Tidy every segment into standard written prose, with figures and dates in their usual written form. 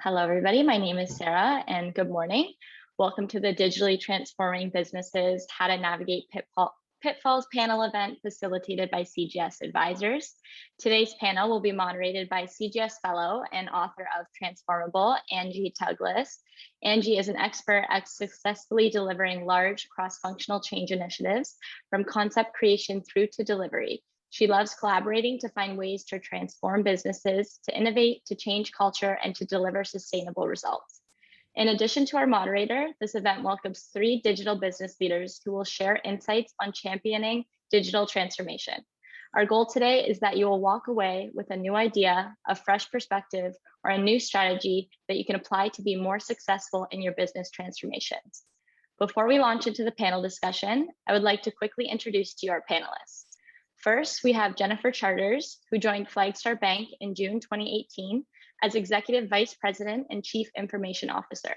Hello, everybody. My name is Sarah, and good morning. Welcome to the Digitally Transforming Businesses How to Navigate Pitfalls panel event facilitated by CGS Advisors. Today's panel will be moderated by CGS Fellow and author of Transformable, Angie Douglas. Angie is an expert at successfully delivering large cross-functional change initiatives from concept creation through to delivery. She loves collaborating to find ways to transform businesses, to innovate, to change culture, and to deliver sustainable results. In addition to our moderator, this event welcomes 3 digital business leaders who will share insights on championing digital transformation. Our goal today is that you will walk away with a new idea, a fresh perspective, or a new strategy that you can apply to be more successful in your business transformations. Before we launch into the panel discussion, I would like to quickly introduce to you our panelists. First, we have Jennifer Charters, who joined Flagstar Bank in June 2018 as Executive Vice President and Chief Information Officer.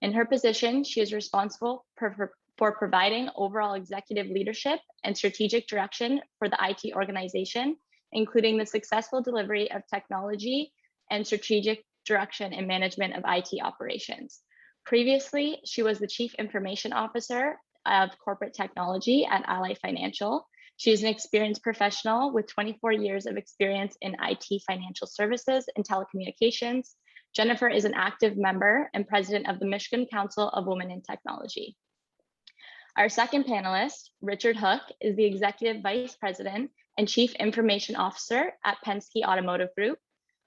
In her position, she is responsible for providing overall executive leadership and strategic direction for the IT organization, including the successful delivery of technology and strategic direction and management of IT operations. Previously, she was the Chief Information Officer of Corporate Technology at Ally Financial. She is an experienced professional with 24 years of experience in IT financial services and telecommunications. Jennifer is an active member and president of the Michigan Council of Women in Technology. Our second panelist, Richard Hook, is the Executive Vice President and Chief Information Officer at Penske Automotive Group.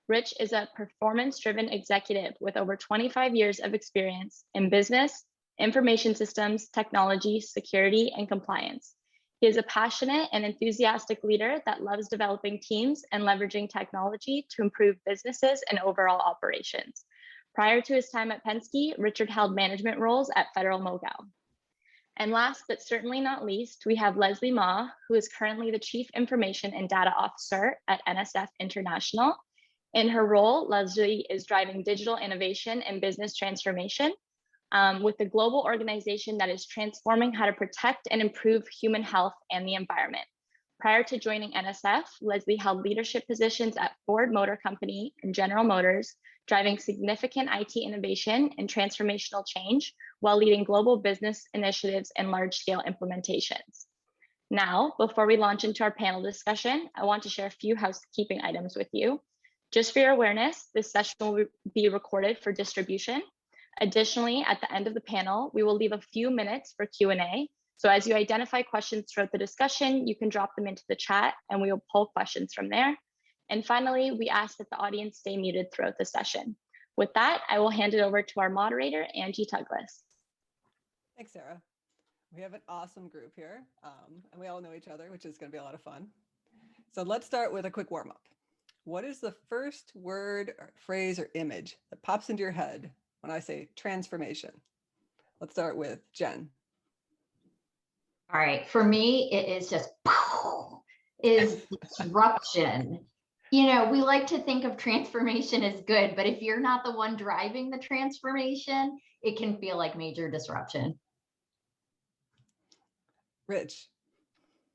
Rich is a performance-driven executive with over 25 years of experience in business, information systems, technology, security, and compliance. He is a passionate and enthusiastic leader that loves developing teams and leveraging technology to improve businesses and overall operations. Prior to his time at Penske, Richard held management roles at Federal Mogul. And last but certainly not least, we have Leslie Ma, who is currently the Chief Information and Data Officer at NSF International. In her role, Leslie is driving digital innovation and business transformation with a global organization that is transforming how to protect and improve human health and the environment. Prior to joining NSF, Leslie held leadership positions at Ford Motor Company and General Motors, driving significant IT innovation and transformational change while leading global business initiatives and large-scale implementations. Now, before we launch into our panel discussion, I want to share a few housekeeping items with you. Just for your awareness, this session will be recorded for distribution. Additionally, at the end of the panel, we will leave a few minutes for Q&A. So as you identify questions throughout the discussion, you can drop them into the chat and we will pull questions from there. And finally, we ask that the audience stay muted throughout the session. With that, I will hand it over to our moderator, Angie Douglas. Thanks, Sarah. We have an awesome group here and we all know each other, which is going to be a lot of fun. So let's start with a quick warm up. What is the first word or phrase or image that pops into your head when I say transformation? Let's start with Jen. All right, for me, it is just is disruption. You know, we like to think of transformation as good, but if you're not the one driving the transformation, it can feel like major disruption. Rich.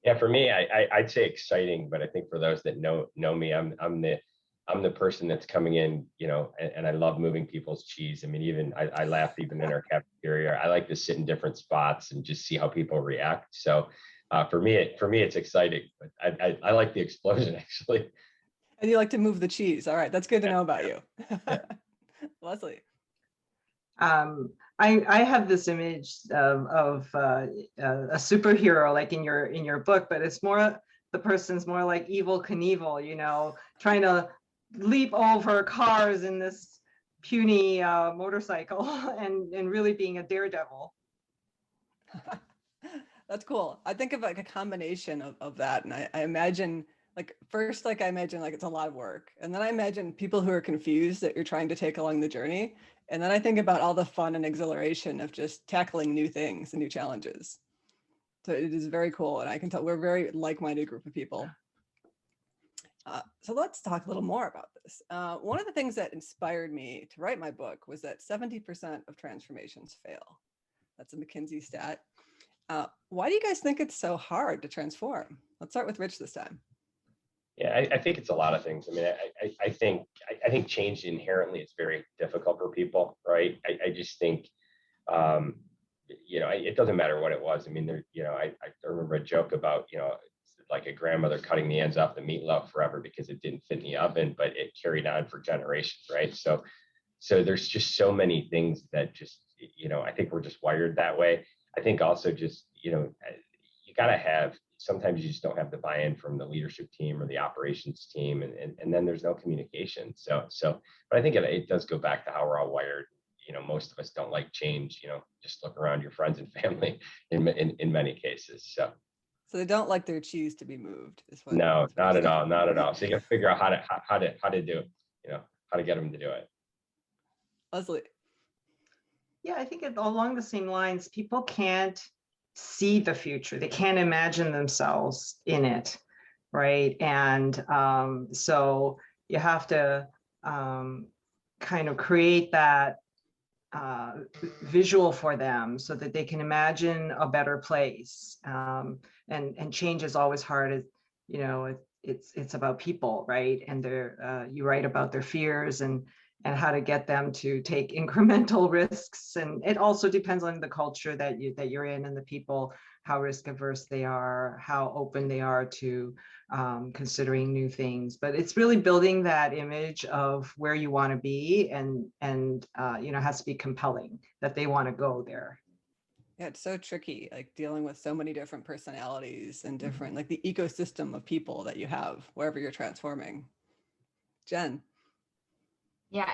Yeah, for me, I'd say exciting, but I think for those that know me, I'm the person that's coming in, you know, and I love moving people's cheese. I mean, even I laugh even in our cafeteria. I like to sit in different spots and just see how people react. So for me, it's exciting. But I like the explosion actually. And you like to move the cheese. All right, that's good to know about you. Leslie. I have this image of a superhero like in your book, but it's more, the person's more like Evel Knievel, you know, trying to leap over cars in this puny motorcycle and really being a daredevil. That's cool. I think of like a combination of that. And I imagine like, first, like I imagine like it's a lot of work. And then I imagine people who are confused that you're trying to take along the journey. And then I think about all the fun and exhilaration of just tackling new things and new challenges. So it is very cool. And I can tell we're a very like-minded group of people. So let's talk a little more about this. One of the things that inspired me to write my book was that 70% of transformations fail. That's a McKinsey stat. Why do you guys think it's so hard to transform? Let's start with Rich this time. Yeah, I think it's a lot of things. I mean, I think change inherently is very difficult for people, right? I just think, it doesn't matter what it was. I mean, I remember a joke about, like a grandmother cutting the ends off the meatloaf forever because it didn't fit in the oven, but it carried on for generations, right? So there's just so many things that just, I think we're just wired that way. I think also just, you got to have, sometimes you just don't have the buy-in from the leadership team or the operations team. And then there's no communication. But I think it does go back to how we're all wired. Most of us don't like change, just look around your friends and family in many cases. So they don't like their cheese to be moved. No, not at all. Not at all. So you got to figure out how to do, how to get them to do it. Leslie. Yeah, I think along the same lines, people can't see the future. They can't imagine themselves in it, right? And so you have to kind of create that visual for them so that they can imagine a better place. And change is always hard. It's about people, right? And you write about their fears and how to get them to take incremental risks. And it also depends on the culture that you're in and the people, how risk averse they are, how open they are to considering new things. But it's really building that image of where you want to be, and has to be compelling that they want to go there. Yeah, it's so tricky, like dealing with so many different personalities and different, like the ecosystem of people that you have wherever you're transforming. Jen. Yeah,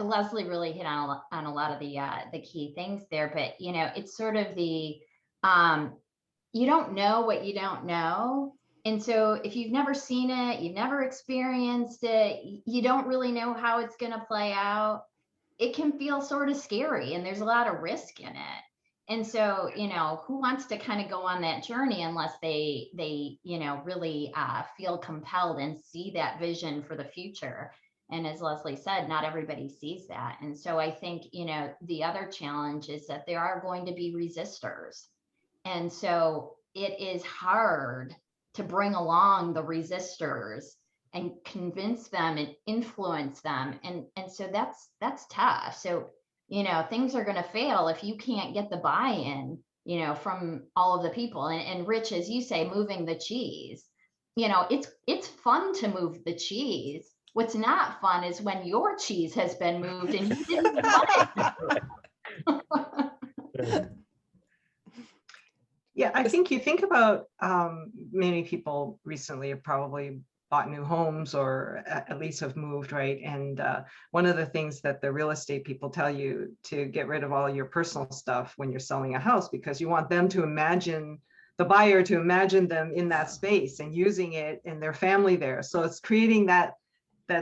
Leslie really hit on a lot of the key things there, but it's sort of the you don't know what you don't know. And so if you've never seen it, you've never experienced it, you don't really know how it's going to play out. It can feel sort of scary, and there's a lot of risk in it. And so, who wants to kind of go on that journey unless they really feel compelled and see that vision for the future? And as Leslie said, not everybody sees that. And so I think, the other challenge is that there are going to be resistors. And so it is hard to bring along the resistors and convince them and influence them. And so that's tough. So, things are going to fail if you can't get the buy-in, from all of the people. And Rich, as you say, moving the cheese, it's fun to move the cheese. What's not fun is when your cheese has been moved and you didn't want it. Yeah, I think you think about many people recently have probably bought new homes or at least have moved, right? And one of the things that the real estate people tell you to get rid of all your personal stuff when you're selling a house, because you want them to imagine, the buyer to imagine them in that space and using it and their family there. So it's creating that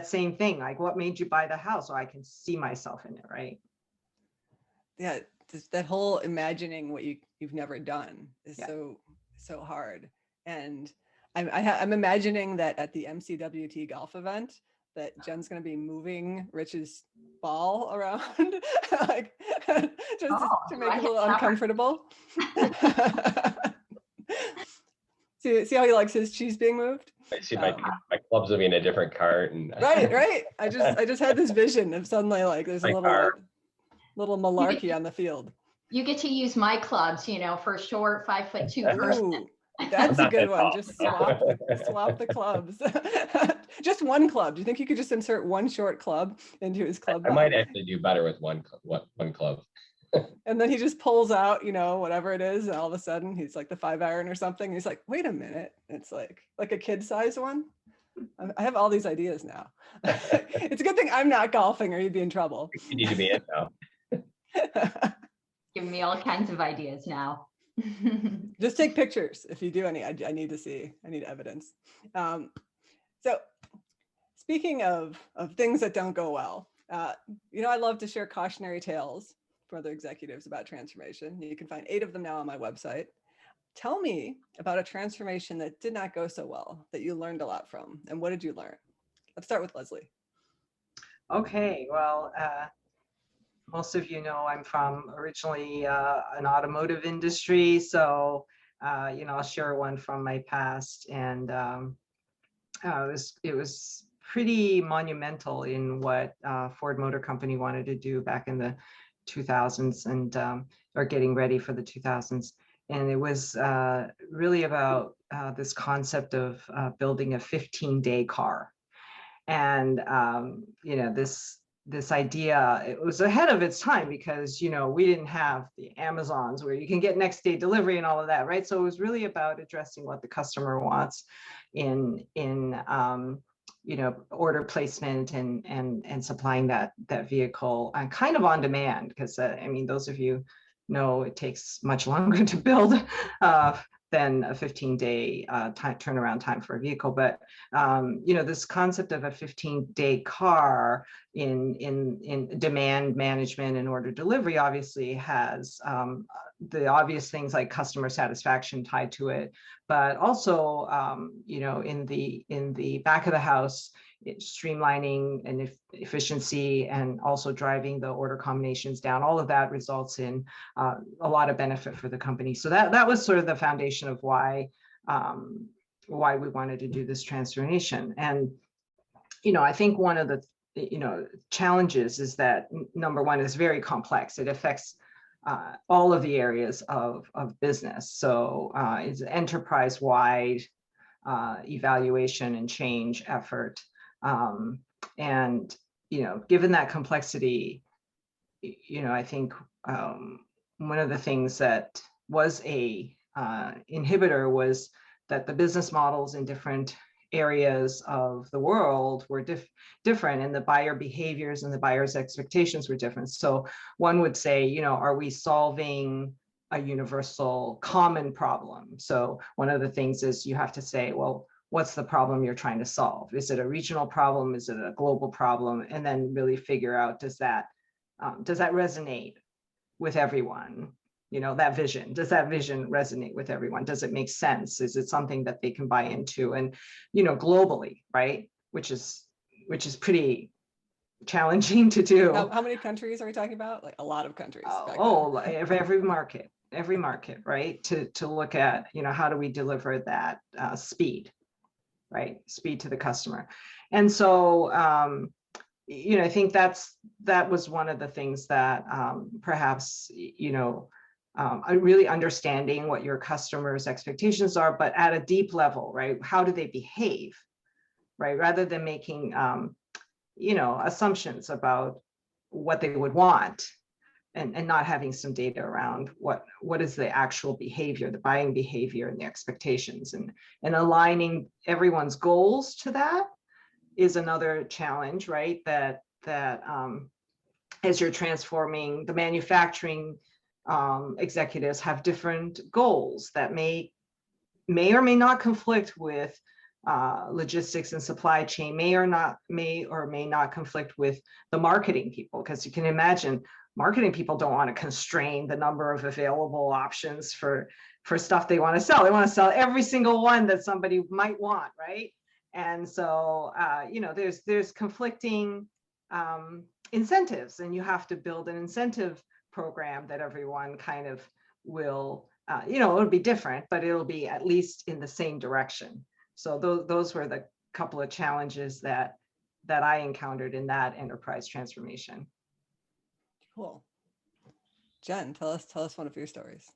same thing, like what made you buy the house? So I can see myself in it, right? Yeah, that whole imagining what you've never done is so hard. And I'm imagining that at the MCWT golf event that Jen's going to be moving Rich's ball around, like just to make it a little uncomfortable. See how he likes his cheese being moved? I see my clubs will be in a different cart. And right. I just had this vision of suddenly like there's a little malarkey on the field. You get to use my clubs, for a short 5'2" person. Ooh, that's a good one. Just swap the clubs. Just one club. Do you think you could just insert one short club into his club? I might actually do better with one club. And then he just pulls out, whatever it is, and all of a sudden he's like the 5-iron or something. And he's like, wait a minute, it's like a kid-size one. I have all these ideas now. It's a good thing I'm not golfing, or you'd be in trouble. You need to be in now. Giving me all kinds of ideas now. Just take pictures if you do any. I need to see. I need evidence. So speaking of things that don't go well, I love to share cautionary tales for other executives about transformation. You can find 8 of them now on my website. Tell me about a transformation that did not go so well, that you learned a lot from, and what did you learn? Let's start with Leslie. Okay, well, most of you know I'm from originally an automotive industry, so I'll share one from my past. And it was pretty monumental in what Ford Motor Company wanted to do back in the 2000s and or getting ready for the 2000s. And it was really about this concept of building a 15-day car. And you know, this idea, it was ahead of its time because, you know, we didn't have the Amazons where you can get next day delivery and all of that, right? So it was really about addressing what the customer wants in you know, order placement and supplying that vehicle kind of on demand, because I mean, those of you know it takes much longer to build than a 15-day turnaround time for a vehicle. But you know, this concept of a 15-day car in demand management and order delivery obviously has the obvious things like customer satisfaction tied to it, but also you know, in the back of the house, streamlining and efficiency and also driving the order combinations down. All of that results in a lot of benefit for the company. So that was sort of the foundation of why we wanted to do this transformation. And you know, I think one of the challenges is that number one, is very complex. It affects all of the areas of business. So it's an enterprise-wide evaluation and change effort. And, you know, given that complexity, you know, I think one of the things that was a inhibitor was that the business models in different areas of the world were different, and the buyer behaviors and the buyer's expectations were different. So one would say, you know, are we solving a universal common problem? So one of the things is you have to say, well, what's the problem you're trying to solve? Is it a regional problem? Is it a global problem? And then really figure out, does that resonate with everyone? You know, that vision, does that vision resonate with everyone? Does it make sense? Is it something that they can buy into? And, you know, globally, right? Which is pretty challenging to do. How many countries are we talking about? Like a lot of countries. Every market, right? To look at, you know, how do we deliver that speed, right? Speed to the customer. And so, you know, I think that was one of the things that perhaps, you know, really understanding what your customers' expectations are, but at a deep level, right? How do they behave, right? Rather than making, you know, assumptions about what they would want, and not having some data around what is the actual behavior, the buying behavior and the expectations, and aligning everyone's goals to that is another challenge, right? That as you're transforming, the manufacturing executives have different goals that may or may not conflict with logistics and supply chain, may or may not conflict with the marketing people, because you can imagine marketing people don't want to constrain the number of available options for stuff they want to sell. They want to sell every single one that somebody might want, right? And so you know, there's conflicting incentives, and you have to build an incentive program that everyone kind of will, you know, it'll be different, but it'll be at least in the same direction. So those were the couple of challenges that I encountered in that enterprise transformation. Cool. Jen, tell us one of your stories.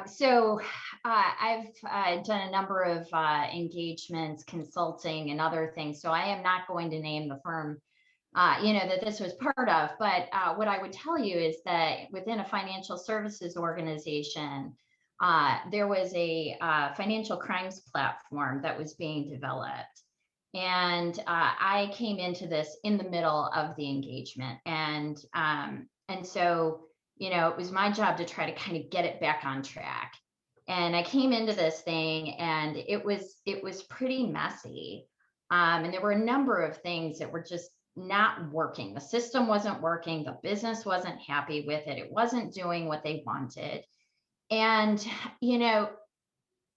So I've done a number of engagements, consulting, and other things. So I am not going to name the firm, you know, that this was part of. But what I would tell you is that within a financial services organization, there was a financial crimes platform that was being developed. And I came into this in the middle of the engagement. And so, you know, it was my job to try to kind of get it back on track. And I came into this thing, and it was pretty messy. And there were a number of things that were just not working. The system wasn't working. The business wasn't happy with it. It wasn't doing what they wanted. And, you know,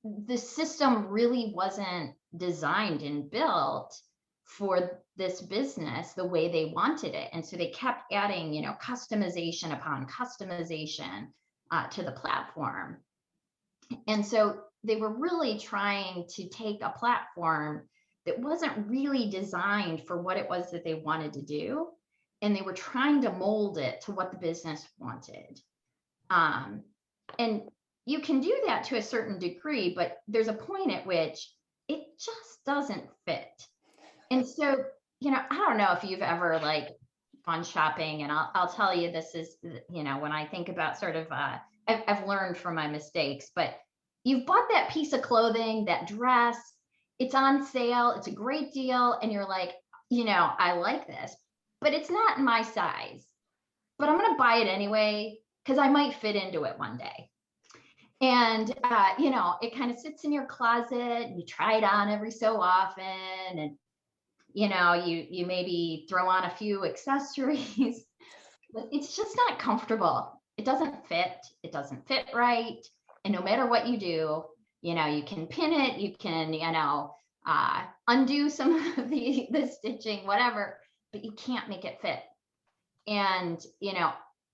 the system really wasn't designed and built for this business the way they wanted it. And so they kept adding, you know, customization upon customization to the platform. And so they were really trying to take a platform that wasn't really designed for what it was that they wanted to do. And they were trying to mold it to what the business wanted. And you can do that to a certain degree, but there's a point at which it just doesn't fit. And so, I don't know if you've ever like gone shopping, and I'll tell you, this is, when I think about sort of, I've learned from my mistakes, but you've bought that piece of clothing, that dress, it's on sale, it's a great deal. And you're like, I like this, but it's not my size, but I'm going to buy it anyway, because I might fit into it one day. And, it kind of sits in your closet and you try it on every so often. And, you maybe throw on a few accessories, but it's just not comfortable. It doesn't fit right. And no matter what you do, you can pin it, you can, undo some of the stitching, whatever, but you can't make it fit. And,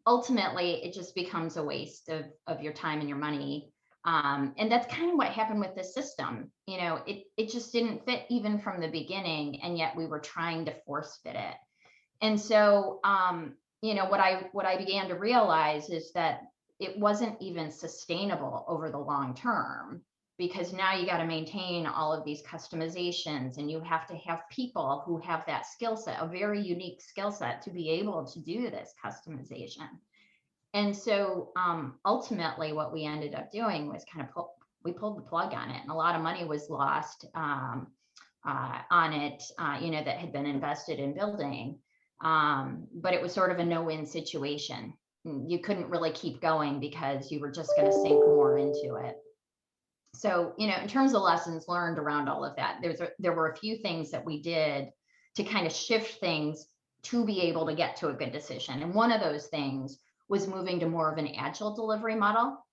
ultimately it just becomes a waste of your time and your money. And that's kind of what happened with the system. It just didn't fit even from the beginning, and yet we were trying to force fit it. And so, what I began to realize is that it wasn't even sustainable over the long term, because now you got to maintain all of these customizations, and you have to have people who have that skill set, a very unique skill set, to be able to do this customization. And so ultimately what we ended up doing was we pulled the plug on it, and a lot of money was lost on it, that had been invested in building. But it was sort of a no-win situation. You couldn't really keep going because you were just going to sink more into it. So, in terms of lessons learned around all of that, there were a few things that we did to kind of shift things to be able to get to a good decision. And one of those things was moving to more of an agile delivery model.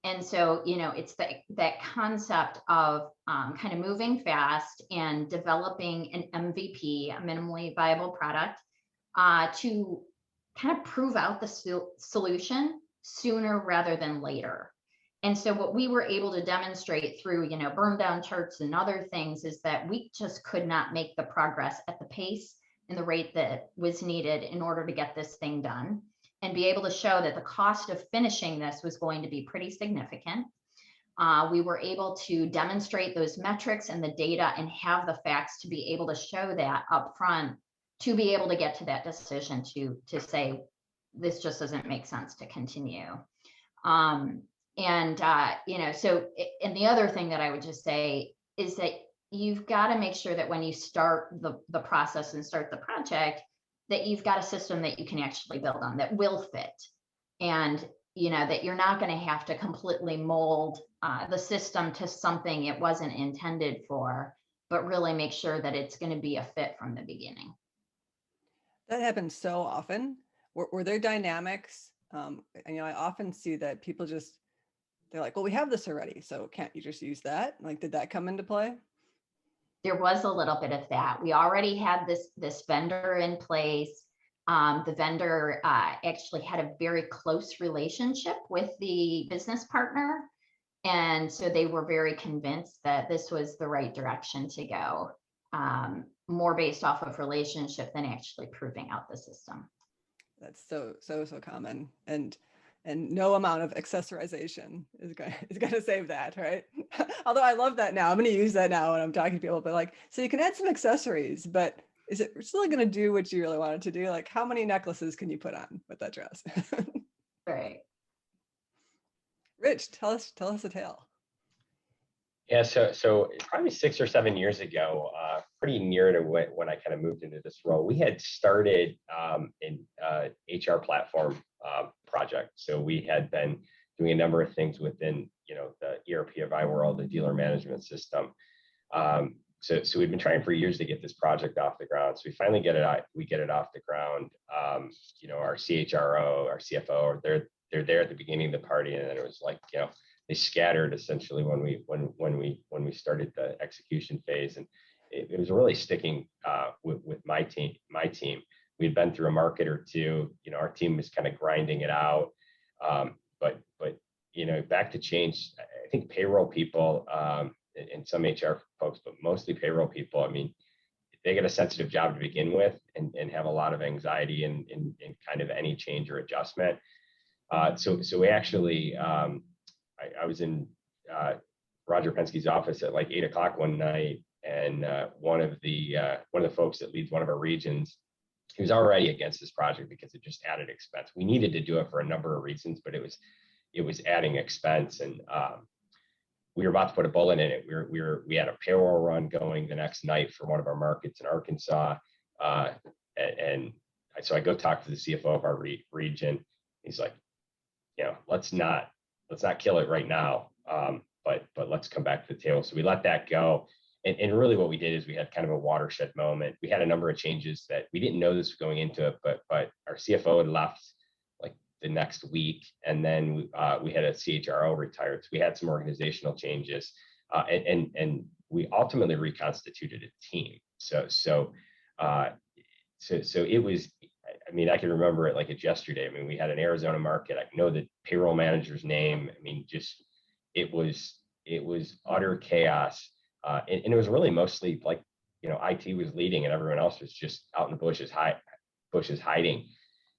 And so, it's that concept of kind of moving fast and developing an MVP, a minimally viable product, to kind of prove out the solution sooner rather than later. And so what we were able to demonstrate through, burn down charts and other things is that we just could not make the progress at the pace and the rate that was needed in order to get this thing done, and be able to show that the cost of finishing this was going to be pretty significant. We were able to demonstrate those metrics and the data and have the facts to be able to show that up front, to be able to get to that decision to say, this just doesn't make sense to continue. And the other thing that I would just say is that you've got to make sure that when you start the process and start the project, that you've got a system that you can actually build on that will fit. And, that you're not going to have to completely mold the system to something it wasn't intended for, but really make sure that it's going to be a fit from the beginning. That happens so often. Were there dynamics? I often see that people they're like, well, we have this already, so can't you just use that? Like, did that come into play? There was a little bit of that. We already had this vendor in place. The vendor actually had a very close relationship with the business partner. And so they were very convinced that this was the right direction to go, more based off of relationship than actually proving out the system. That's so common. And no amount of accessorization is going to save that, right? Although I love that now. I'm going to use that now when I'm talking to people, but like, so you can add some accessories, but is it still going to do what you really want it to do? Like, how many necklaces can you put on with that dress? Right. Rich, tell us a tale. Yeah, so probably 6 or 7 years ago, pretty near to when I kind of moved into this role, we had started an HR platform project. So we had been doing a number of things within, the ERP of iWorld, the dealer management system. So we've been trying for years to get this project off the ground. So we finally get it off the ground. Our CHRO, our CFO, they're there at the beginning of the party, and then it was like, they scattered essentially when we started the execution phase, and it was really sticking with my team. We'd been through a market or two. Our team was kind of grinding it out, but back to change. I think payroll people and some HR folks, but mostly payroll people, I mean, they get a sensitive job to begin with and have a lot of anxiety in kind of any change or adjustment. So we actually, I was in Roger Penske's office at like 8 o'clock one night, and one of the folks that leads one of our regions, he was already against this project because it just added expense. We needed to do it for a number of reasons, but it was adding expense, and we were about to put a bullet in it. We had a payroll run going the next night for one of our markets in Arkansas, and so I go talk to the CFO of our region. He's like, let's not kill it right now, but let's come back to the table. So we let that go. And really what we did is we had kind of a watershed moment. We had a number of changes that we didn't know this was going into it, but our CFO had left like the next week. And then we had a CHRO retired. So we had some organizational changes, and we ultimately reconstituted a team. So it was, I mean, I can remember it like it's yesterday. I mean, we had an Arizona market. I know the payroll manager's name. I mean, just, it was utter chaos. And it was really mostly like, IT was leading and everyone else was just out in the bushes hiding.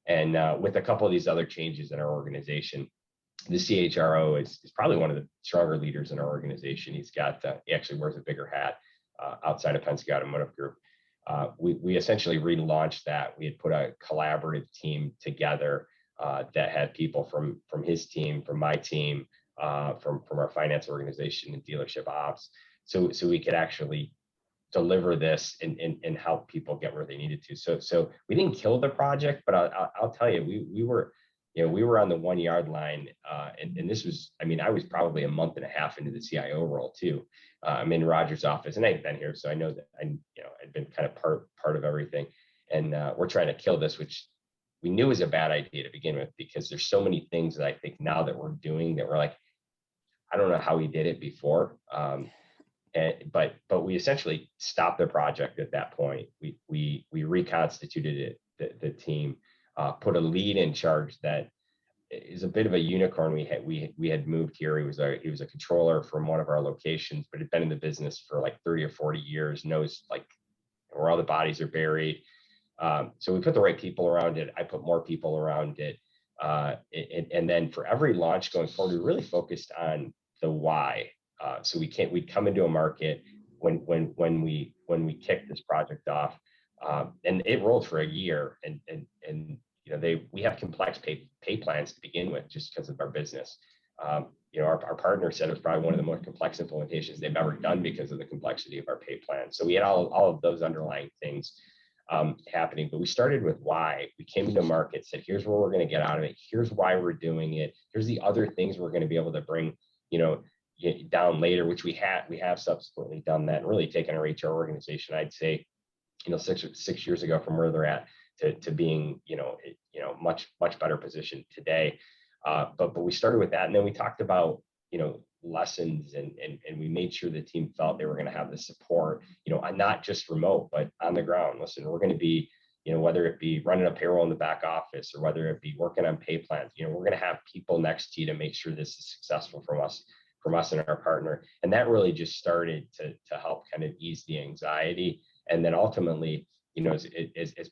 And with a couple of these other changes in our organization, the CHRO is probably one of the stronger leaders in our organization. He actually wears a bigger hat outside of Penske Automotive Group. We essentially relaunched that. We had put a collaborative team together that had people from his team, from my team, from our finance organization and dealership ops. So we could actually deliver this and help people get where they needed to. So we didn't kill the project, but I'll tell you, we were on the 1 yard line, and this was, I mean, I was probably a month and a half into the CIO role too. I'm in Roger's office, and I've been here, so I know that I'd been kind of part of everything, and we're trying to kill this, which we knew was a bad idea to begin with, because there's so many things that I think now that we're doing that we're like, I don't know how we did it before. But we essentially stopped the project at that point. We reconstituted it, the team, put a lead in charge that is a bit of a unicorn. We had moved here. He was a controller from one of our locations, but had been in the business for like 30 or 40 years, knows like where all the bodies are buried. So we put the right people around it. I put more people around it. And then for every launch going forward, we really focused on the why. So we'd come into a market when we kicked this project off, and it rolled for a year, and we have complex pay plans to begin with just because of our business. Our partner said it was probably one of the most complex implementations they've ever done because of the complexity of our pay plan. So we had all of those underlying things happening, but we started with why. We came into market, said, here's what we're going to get out of it. Here's why we're doing it. Here's the other things we're going to be able to bring, down later, which we have subsequently done that and really taken our HR organization, I'd say, 6 years ago from where they're at to being, much better position today. But we started with that, and then we talked about, lessons, and we made sure the team felt they were going to have the support, not just remote, but on the ground. Listen, we're going to be, whether it be running a payroll in the back office or whether it be working on pay plans, we're going to have people next to you to make sure this is successful from us and our partner. And that really just started to help kind of ease the anxiety. And then ultimately, as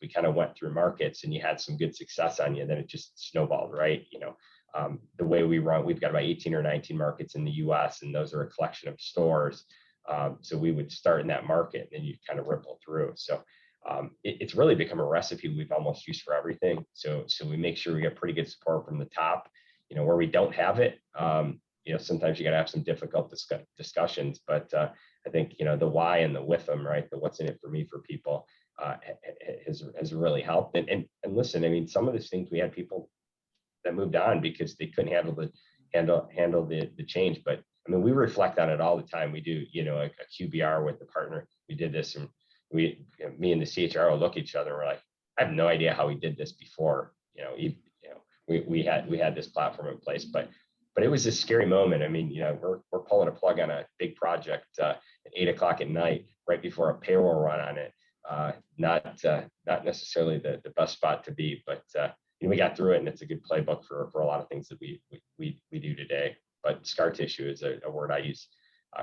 we kind of went through markets and you had some good success on you, then it just snowballed, right? The way we run, we've got about 18 or 19 markets in the US, and those are a collection of stores. So we would start in that market and then you kind of ripple through. So it's really become a recipe we've almost used for everything. So we make sure we get pretty good support from the top. Where we don't have it, sometimes you got to have some difficult discussions, but I think, the why and the with them, right? The what's in it for me for people has really helped. And listen, I mean, some of these things we had people that moved on because they couldn't handle the change. But I mean, we reflect on it all the time. We do, a QBR with the partner. We did this, and me and the CHRO look at each other. And we're like, I have no idea how we did this before. We had this platform in place, but it was a scary moment. I mean, we're pulling a plug on a big project at 8 o'clock at night, right before a payroll run on it. Not necessarily the best spot to be, but we got through it, and it's a good playbook for a lot of things that we do today. but scar tissue is a word I use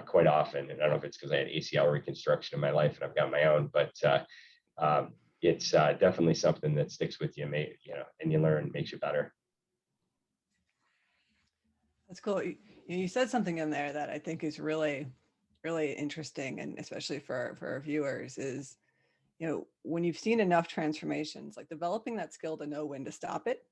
quite often. And I don't know if it's because I had ACL reconstruction in my life and I've got my own, but it's definitely something that sticks with you, and you learn, makes you better. That's cool. You said something in there that I think is really, really interesting, and especially for our viewers, is, when you've seen enough transformations, like developing that skill to know when to stop it,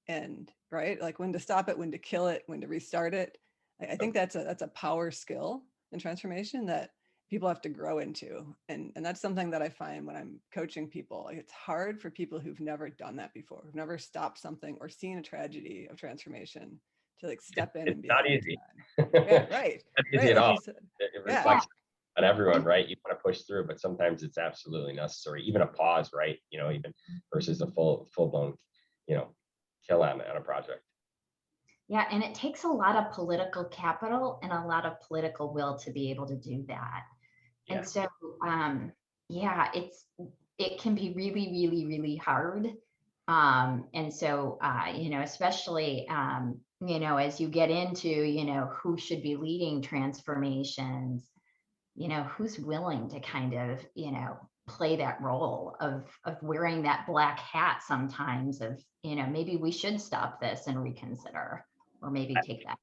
and right, like when to stop it, when to kill it, when to restart it. I think that's a power skill in transformation that people have to grow into, and that's something that I find when I'm coaching people. Like, it's hard for people who've never done that before, who've never stopped something or seen a tragedy of transformation, to like step in and be not like, easy. yeah, right. Not easy Right, at like all. you said. It Yeah. reflects on everyone, right? You want to push through, but sometimes it's absolutely necessary. Even a pause, right? Even versus a full blown, kill on a project. Yeah, and it takes a lot of political capital and a lot of political will to be able to do that. Yeah. And so, yeah, it can be really, really, really hard. And so, especially, as you get into, who should be leading transformations, who's willing to kind of, play that role of wearing that black hat sometimes of, maybe we should stop this and reconsider, or maybe take that.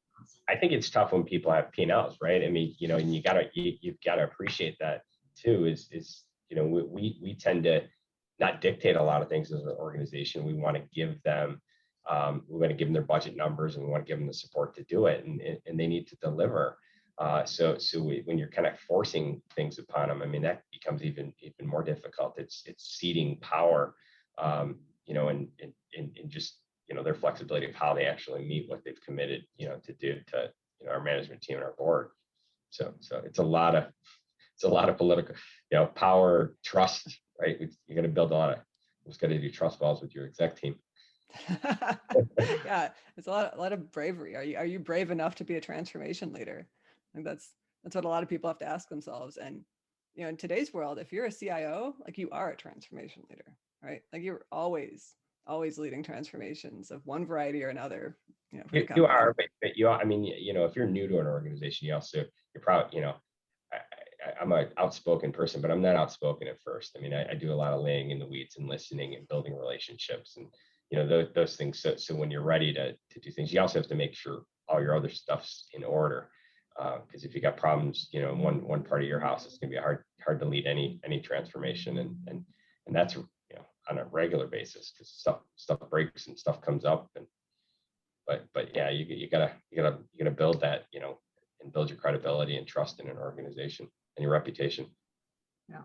I think it's tough when people have P&Ls, right? I mean, and you've got to appreciate that too, is we tend to not dictate a lot of things as an organization. We want to give them their budget numbers, and we want to give them the support to do it, and they need to deliver. So when you're kind of forcing things upon them, I mean, that becomes even more difficult. It's ceding power, and just their flexibility of how they actually meet what they've committed, to do to our management team and our board. So it's a lot of political, power, trust, right? You got to build a lot of. Just got to do trust balls with your exec team. Yeah, it's a lot of bravery. Are you brave enough to be a transformation leader? I think that's what a lot of people have to ask themselves. And in today's world, if you're a CIO, like, you are a transformation leader, right? Like, you're always leading transformations of one variety or another. You are, but you are. I mean, if you're new to an organization, you're probably, I'm an outspoken person, but I'm not outspoken at first. I mean, I do a lot of laying in the weeds and listening and building relationships, and those things. So when you're ready to do things, you also have to make sure all your other stuff's in order. Because if you got problems, in one part of your house, it's gonna be hard to lead any transformation, and that's on a regular basis, because stuff breaks and stuff comes up, but yeah, you gotta build that, and build your credibility and trust in an organization and your reputation. Yeah.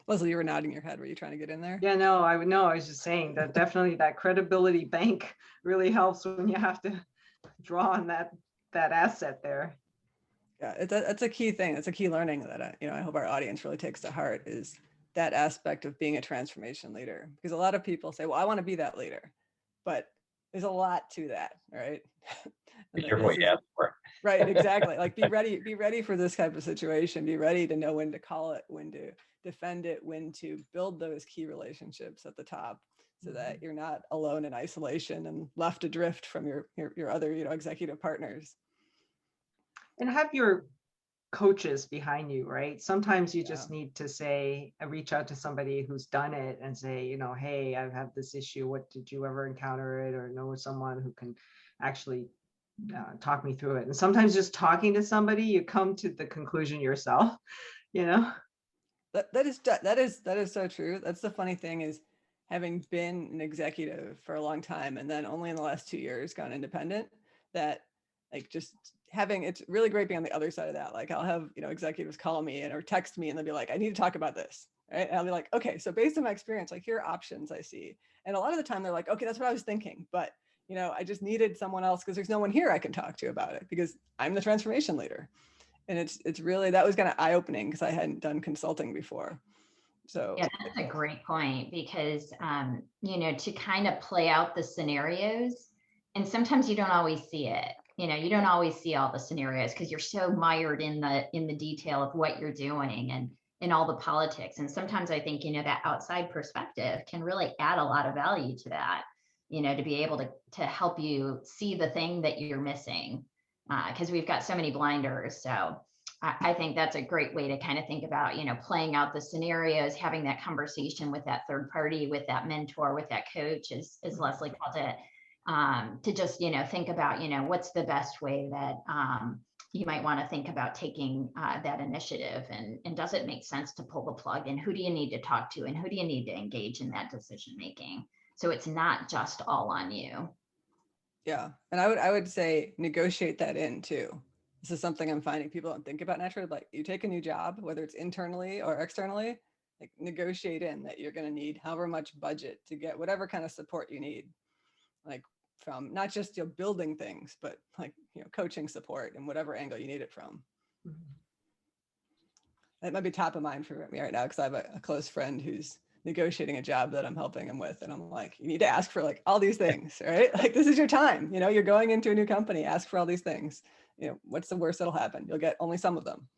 Leslie, you were nodding your head. Were you trying to get in there? Yeah, no, I was just saying that definitely that credibility bank really helps when you have to draw on that asset there. Yeah, that's a key thing. It's a key learning that I hope our audience really takes to heart, is that aspect of being a transformation leader. Because a lot of people say, well, I want to be that leader, but there's a lot to that, right? Be careful what you ask for. Right, exactly. Like, be ready for this type of situation. Be ready to know when to call it, when to defend it, when to build those key relationships at the top, so that you're not alone in isolation and left adrift from your other executive partners. And have your coaches behind you, right? Sometimes you just need to say, reach out to somebody who's done it and say, hey, I've had this issue. What, did you ever encounter it, or know someone who can actually talk me through it? And sometimes just talking to somebody, you come to the conclusion yourself. That is so true. That's the funny thing, is having been an executive for a long time, and then only in the last 2 years gone independent, that like just having, it's really great being on the other side of that. Like, I'll have, executives call me or text me, and they'll be like, I need to talk about this. Right. And I'll be like, okay, so based on my experience, like, here are options I see. And a lot of the time they're like, okay, that's what I was thinking. But, I just needed someone else, because there's no one here I can talk to about it, because I'm the transformation leader. And it's really, that was kind of eye-opening, because I hadn't done consulting before. So yeah, that's a great point, because, to kind of play out the scenarios, and sometimes you don't always see it. You don't always see all the scenarios, because you're so mired in the detail of what you're doing and in all the politics. And sometimes I think, that outside perspective can really add a lot of value to that. to be able to help you see the thing that you're missing, because we've got so many blinders. So I think that's a great way to kind of think about, playing out the scenarios, having that conversation with that third party, with that mentor, with that coach, as Leslie called it, to just, think about, what's the best way that you might want to think about taking that initiative, and does it make sense to pull the plug, and who do you need to talk to, and who do you need to engage in that decision making? So it's not just all on you. Yeah. And I would say negotiate that in too. This is something I'm finding people don't think about naturally. Like, you take a new job, whether it's internally or externally, like, negotiate in that you're going to need however much budget to get whatever kind of support you need. Like, from not just building things, but like, coaching support and whatever angle you need it from. That might be top of mind for me right now, because I have a close friend who's negotiating a job that I'm helping him with. And I'm like, you need to ask for like all these things, right? Like, this is your time, you're going into a new company, ask for all these things. What's the worst that'll happen? You'll get only some of them.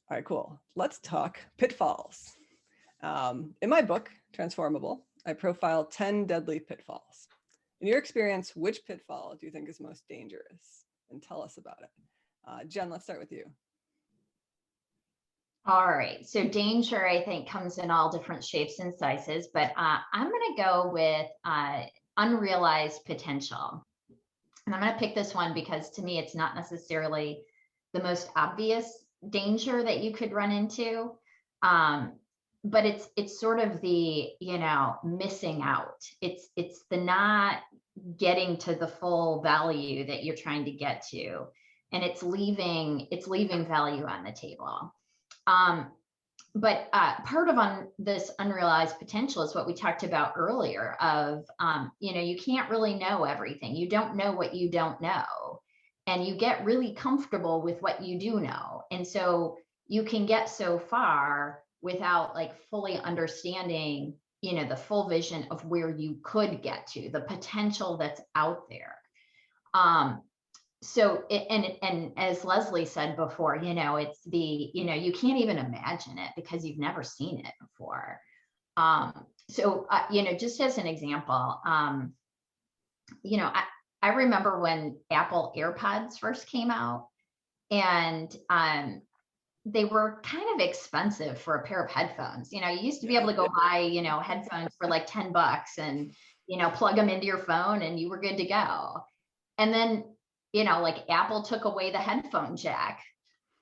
All right, cool. Let's talk pitfalls. In my book, Transformable, I profile 10 deadly pitfalls. In your experience, which pitfall do you think is most dangerous? And tell us about it. Jen, let's start with you. All right. So danger, I think, comes in all different shapes and sizes, but I'm going to go with unrealized potential. And I'm going to pick this one because to me, it's not necessarily the most obvious danger that you could run into. But it's sort of the, missing out. It's the not getting to the full value that you're trying to get to. And it's leaving value on the table. But part of this unrealized potential is what we talked about earlier of, you can't really know everything. You don't know what you don't know. And you get really comfortable with what you do know. And so you can get so far without like fully understanding, the full vision of where you could get to, the potential that's out there. So, and as Leslie said before, it's the, you can't even imagine it because you've never seen it before. So, just as an example, I remember when Apple AirPods first came out, and they were kind of expensive for a pair of headphones. You used to be able to go buy, headphones for like $10 and, plug them into your phone and you were good to go. And then, like Apple took away the headphone jack,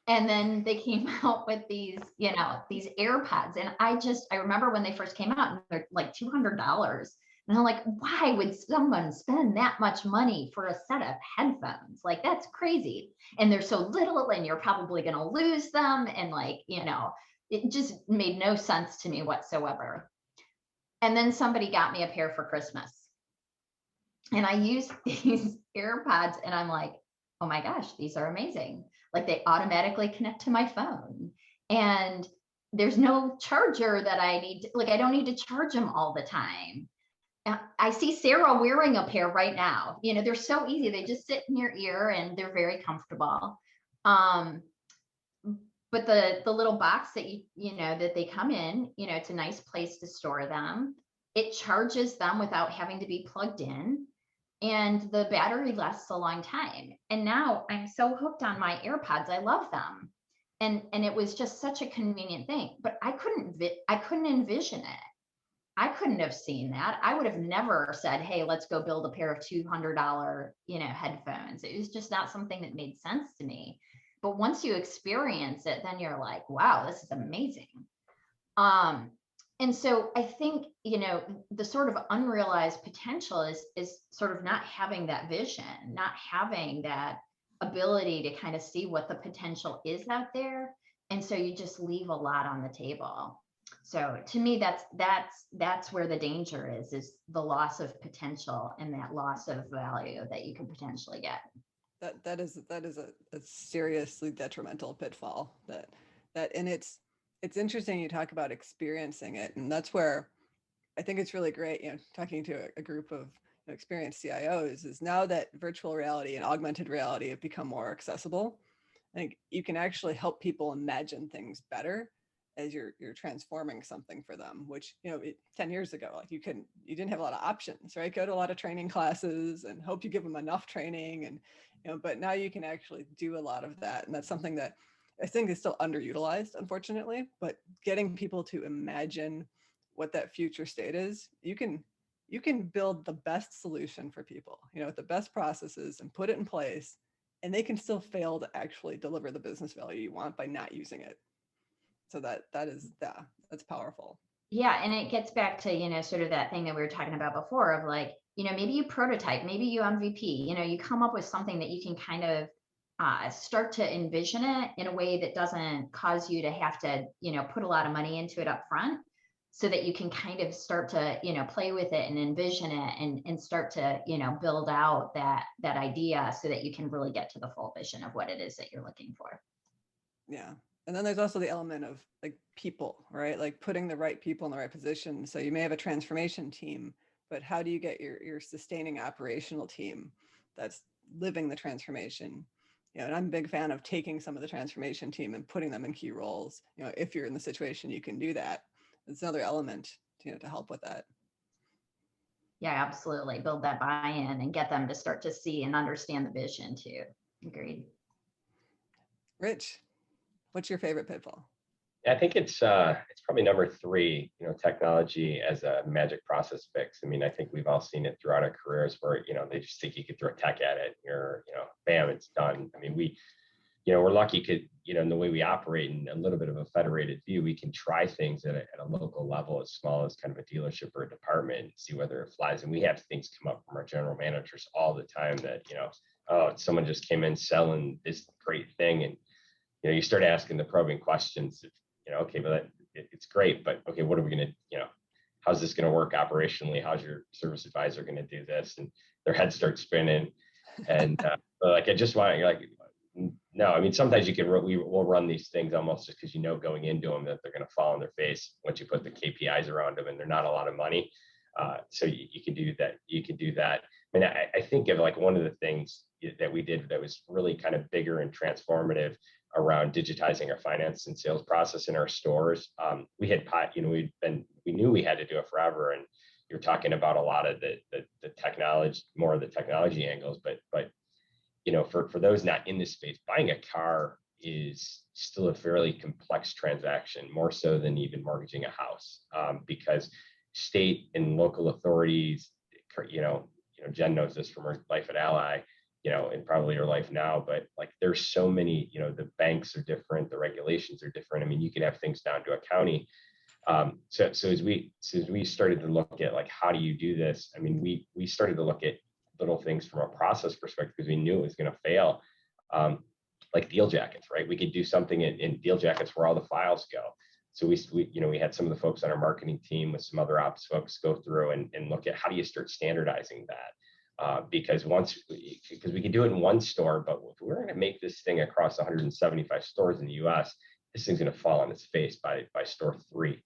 and then they came out with these AirPods. And I remember when they first came out, and they're like $200. And I'm like, why would someone spend that much money for a set of headphones? Like, that's crazy. And they're so little, and you're probably going to lose them. And like, it just made no sense to me whatsoever. And then somebody got me a pair for Christmas. And I used these AirPods, and I'm like, oh my gosh, these are amazing. Like, they automatically connect to my phone, and there's no charger that I need. I don't need to charge them all the time. I see Sarah wearing a pair right now. They're so easy. They just sit in your ear and they're very comfortable. But the little box that that they come in, it's a nice place to store them. It charges them without having to be plugged in. And the battery lasts a long time. And now I'm so hooked on my AirPods. I love them. And it was just such a convenient thing, but I couldn't envision it. I couldn't have seen that. I would have never said, hey, let's go build a pair of $200, headphones. It was just not something that made sense to me. But once you experience it, then you're like, wow, this is amazing. And so I think, the sort of unrealized potential is sort of not having that vision, not having that ability to kind of see what the potential is out there. And so you just leave a lot on the table. So to me, that's where the danger is the loss of potential and that loss of value that you can potentially get. That is a seriously detrimental pitfall and it's interesting you talk about experiencing it. And that's where I think it's really great, talking to a group of experienced CIOs, is now that virtual reality and augmented reality have become more accessible, I think you can actually help people imagine things better as you're transforming something for them, which, 10 years ago, like you didn't have a lot of options, right? Go to a lot of training classes and hope you give them enough training, and but now you can actually do a lot of that. And that's something that I think is still underutilized, unfortunately. But getting people to imagine what that future state is, you can build the best solution for people, with the best processes, and put it in place, and they can still fail to actually deliver the business value you want by not using it. So that's powerful. Yeah, and it gets back to, sort of that thing that we were talking about before of like, maybe you prototype, maybe you MVP, you come up with something that you can kind of start to envision it in a way that doesn't cause you to have to, put a lot of money into it up front, so that you can kind of start to, play with it and envision it and start to, build out that idea so that you can really get to the full vision of what it is that you're looking for. Yeah. And then there's also the element of like people, right? Like putting the right people in the right position. So you may have a transformation team, but how do you get your sustaining operational team that's living the transformation? And I'm a big fan of taking some of the transformation team and putting them in key roles. If you're in the situation, you can do that. It's another element, to help with that. Yeah, absolutely. Build that buy-in and get them to start to see and understand the vision too. Agreed. Rich, what's your favorite pitfall? I think it's probably number 3, technology as a magic process fix. I mean, I think we've all seen it throughout our careers where, they just think you could throw tech at it, or, bam, it's done. I mean, we're lucky in the way we operate in a little bit of a federated view, we can try things at a local level, as small as kind of a dealership or a department, and see whether it flies. And we have things come up from our general managers all the time that, oh, someone just came in selling this great thing. And, you start asking the probing questions. Okay, but it's great, but okay, what are we going to, how's this going to work operationally? How's your service advisor going to do this? And their head starts spinning. And like, I just want, you're like, no, I mean, sometimes we'll run these things almost just because, going into them that they're going to fall on their face once you put the KPIs around them, and they're not a lot of money. So you can do that. You can do that. I mean, I think of like one of the things that we did that was really kind of bigger and transformative around digitizing our finance and sales process in our stores. We had, we knew we had to do it forever. And you're talking about a lot of the technology, more of the technology angles, but for those not in this space, buying a car is still a fairly complex transaction, more so than even mortgaging a house, because state and local authorities, Jen knows this from her life at Ally, and probably your life now, but like there's so many, the banks are different, the regulations are different. I mean, you could have things down to a county. So as we started to look at like, how do you do this? I mean, we started to look at little things from a process perspective because we knew it was going to fail. Like deal jackets, right? We could do something in deal jackets where all the files go. So we had some of the folks on our marketing team with some other ops folks go through and look at how do you start standardizing that? Because we could do it in one store, but if we're going to make this thing across 175 stores in the US, this thing's going to fall on its face by store 3.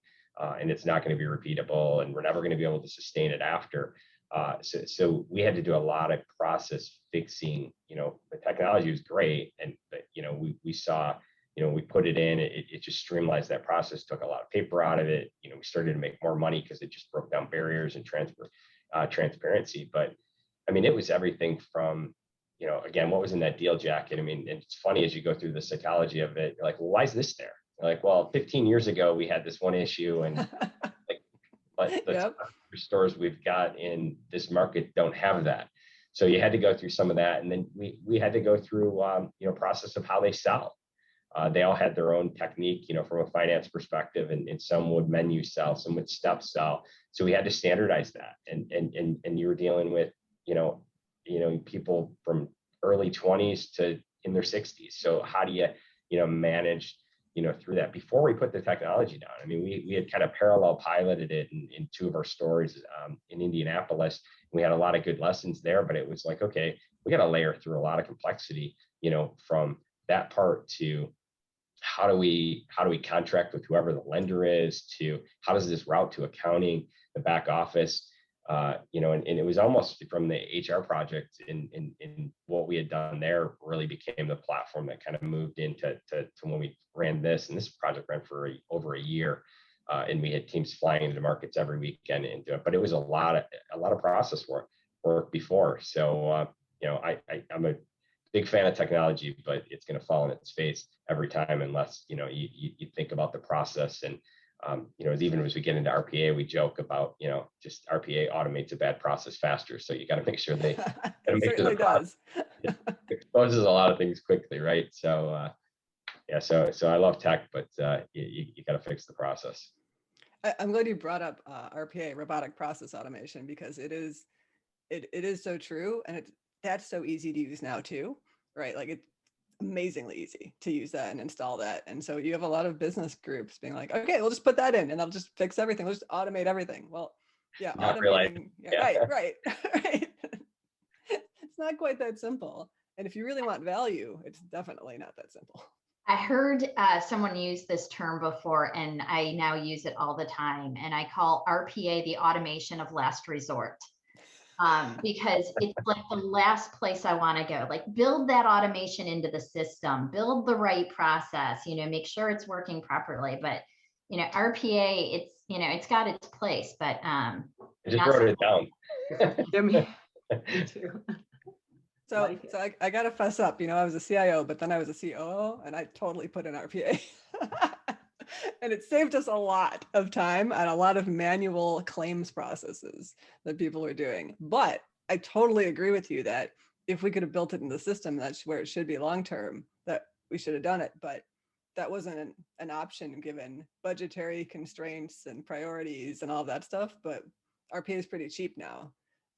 And it's not going to be repeatable, and we're never going to be able to sustain it after. So we had to do a lot of process fixing. The technology was great, but we saw, we put it in, it just streamlines that process, took a lot of paper out of it. We started to make more money because it just broke down barriers and transparency. But I mean, it was everything from, again, what was in that deal jacket? I mean, it's funny as you go through the psychology of it, you're like, well, why is this there? You're like, well, 15 years ago, we had this one issue, and like, but the stores we've got in this market don't have that. So you had to go through some of that. And then we had to go through, process of how they sell. They all had their own technique, from a finance perspective, and some would menu sell, some would step sell. So we had to standardize that. And you were dealing with, people from early 20s to in their 60s. So how do you, manage, through that before we put the technology down? I mean, we had kind of parallel piloted it in 2 of our stores in Indianapolis. We had a lot of good lessons there, but it was like, okay, we got to layer through a lot of complexity, from that part to how do we contract with whoever the lender is, to how does this route to accounting, the back office. And it was almost from the HR project in what we had done there really became the platform that kind of moved into to when we ran this. And this project ran for over a year. And we had teams flying into markets every weekend and do it. But it was a lot of process work before. So, I'm a big fan of technology, but it's going to fall on its face every time unless, you think about the process. And even as we get into RPA, we joke about, just RPA automates a bad process faster. So you got to make sure they it certainly does. exposes a lot of things quickly, right? So so I love tech, but you got to fix the process. I'm glad you brought up RPA, robotic process automation, because it is so true, and that's so easy to use now too, right? Like it's amazingly easy to use that and install that. And so you have a lot of business groups being like, okay, we'll just put that in and that'll just fix everything. We'll just automate everything. Well, yeah, Not automating. yeah. Right. It's not quite that simple. And if you really want value, it's definitely not that simple. I heard someone use this term before, and I now use it all the time. And I call RPA the automation of last resort. Because it's like the last place I want to go. Like build that automation into the system, build the right process, make sure it's working properly. But RPA, it's got its place, but I just wrote it down. Yeah, me too. So I gotta fess up, I was a CIO, but then I was a COO, and I totally put in RPA. And it saved us a lot of time and a lot of manual claims processes that people were doing. But I totally agree with you that if we could have built it in the system, that's where it should be long-term, that we should have done it. But that wasn't an option given budgetary constraints and priorities and all that stuff. But RPA is pretty cheap now.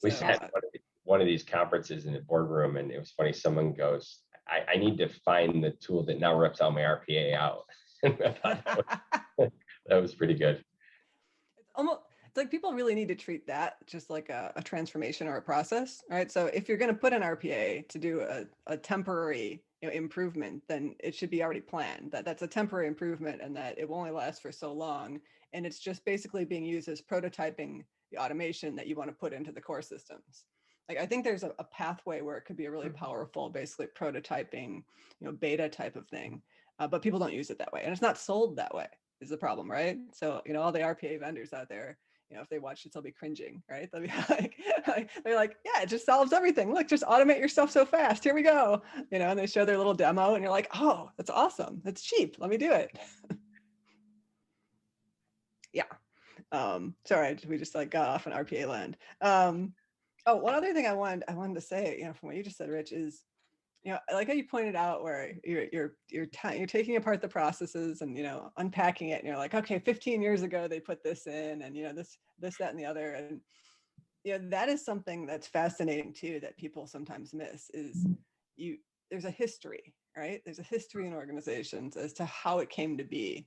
We sat one of these conferences in the boardroom, and it was funny. Someone goes, I need to find the tool that now rips all my RPA out. That was pretty good. It's like people really need to treat that just like a transformation or a process, right? So if you're going to put an RPA to do a temporary improvement, then it should be already planned that that's a temporary improvement and that it will only last for so long. And it's just basically being used as prototyping the automation that you want to put into the core systems. Like I think there's a pathway where it could be a really powerful, basically prototyping, beta type of thing. But people don't use it that way. And it's not sold that way is the problem, right? So, all the RPA vendors out there, if they watch it, they'll be cringing, right? They'll be they're like, yeah, it just solves everything. Look, just automate your stuff so fast. Here we go. And they show their little demo and you're like, oh, that's awesome. That's cheap. Let me do it. Yeah. Sorry, we just got off on RPA land. One other thing I wanted to say, from what you just said, Rich, is I like how you pointed out where you're taking apart the processes and unpacking it, and you're like, okay, 15 years ago they put this in, and this, that, and the other, and that is something that's fascinating too that people sometimes miss is there's a history, right? There's a history in organizations as to how it came to be,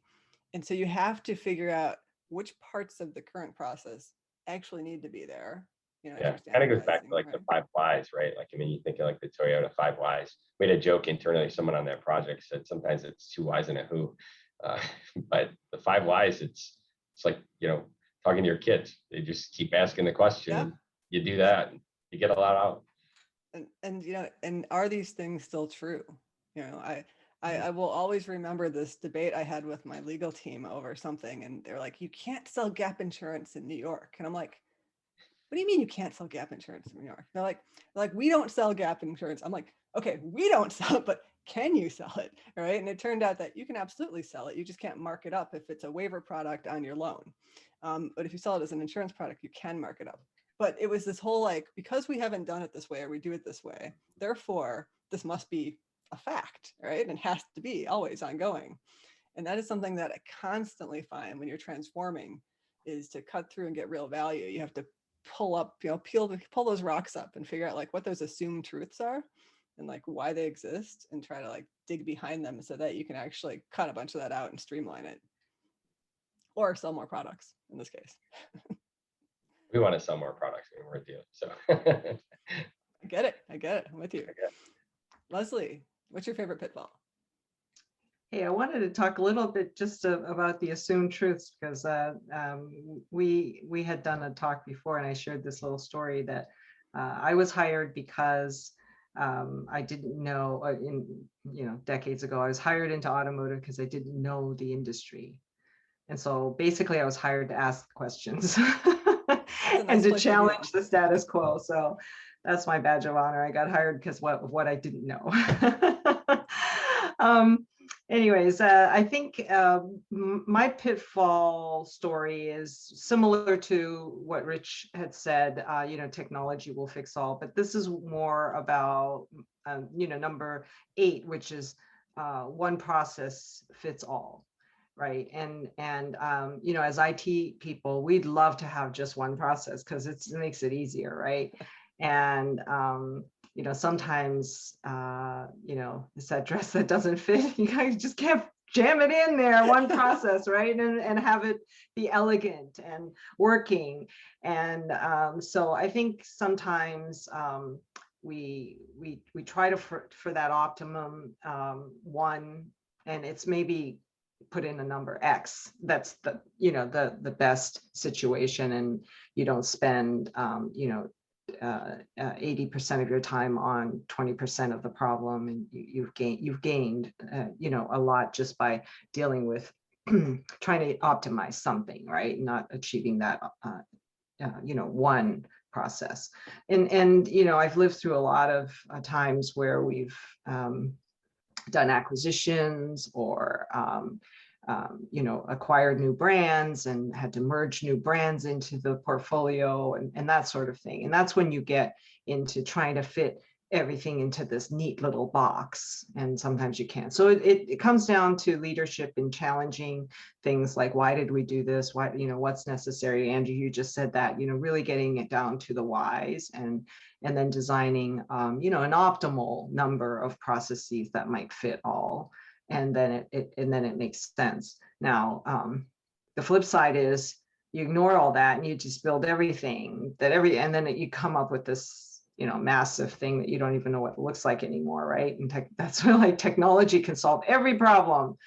and so you have to figure out which parts of the current process actually need to be there. Yeah, kind of goes back to the 5 whys, right? You think of the Toyota 5 whys. We had a joke internally. Someone on that project said sometimes it's 2 whys and a who, but the 5 whys, it's like talking to your kids. They just keep asking the question. Yeah. You do that, and you get a lot out. And are these things still true? I will always remember this debate I had with my legal team over something, and they're like, "You can't sell gap insurance in New York," and I'm like, what do you mean you can't sell gap insurance in New York? They're like, we don't sell gap insurance. I'm like, okay, we don't sell it, but can you sell it? Right. And it turned out that you can absolutely sell it. You just can't mark it up if it's a waiver product on your loan. But if you sell it as an insurance product, you can mark it up. But it was this whole because we haven't done it this way or we do it this way, therefore this must be a fact, right? And has to be always ongoing. And that is something that I constantly find when you're transforming is to cut through and get real value. You have to pull up, pull those rocks up and figure out what those assumed truths are and why they exist and try to dig behind them so that you can actually cut a bunch of that out and streamline it or sell more products in this case. We want to sell more products. We're with you. So I get it. I'm with you. Leslie, what's your favorite pitfall? Hey, I wanted to talk a little bit just about the assumed truths, because we had done a talk before, and I shared this little story that I was hired because I didn't know, decades ago, I was hired into automotive because I didn't know the industry. And so basically I was hired to ask questions and to challenge the status quo. So that's my badge of honor. I got hired because of what I didn't know. Anyways, I think my pitfall story is similar to what Rich had said. Technology will fix all, but this is more about, number 8, which is one process fits all. Right. And as IT people, we'd love to have just one process because it makes it easier. Right. And, sometimes, it's that dress that doesn't fit. You guys just can't jam it in there, one process, right? And have it be elegant and working. And so I think sometimes we try to for that optimum one, and it's maybe put in a number X. That's the best situation, and you don't spend 80% of your time on 20% of the problem, and you've gained a lot just by dealing with trying to optimize something, right? Not achieving that one process. And I've lived through a lot of times where we've done acquisitions or acquired new brands and had to merge new brands into the portfolio and that sort of thing. And that's when you get into trying to fit everything into this neat little box, and sometimes you can't. So it comes down to leadership and challenging things like, why did we do this? Why, what's necessary? Andrew, you just said that, really getting it down to the whys, and then designing an optimal number of processes that might fit all, and then it makes sense. Now the flip side is you ignore all that and you just build everything and then you come up with this massive thing that you don't even know what it looks like anymore, right? And that's where like technology can solve every problem.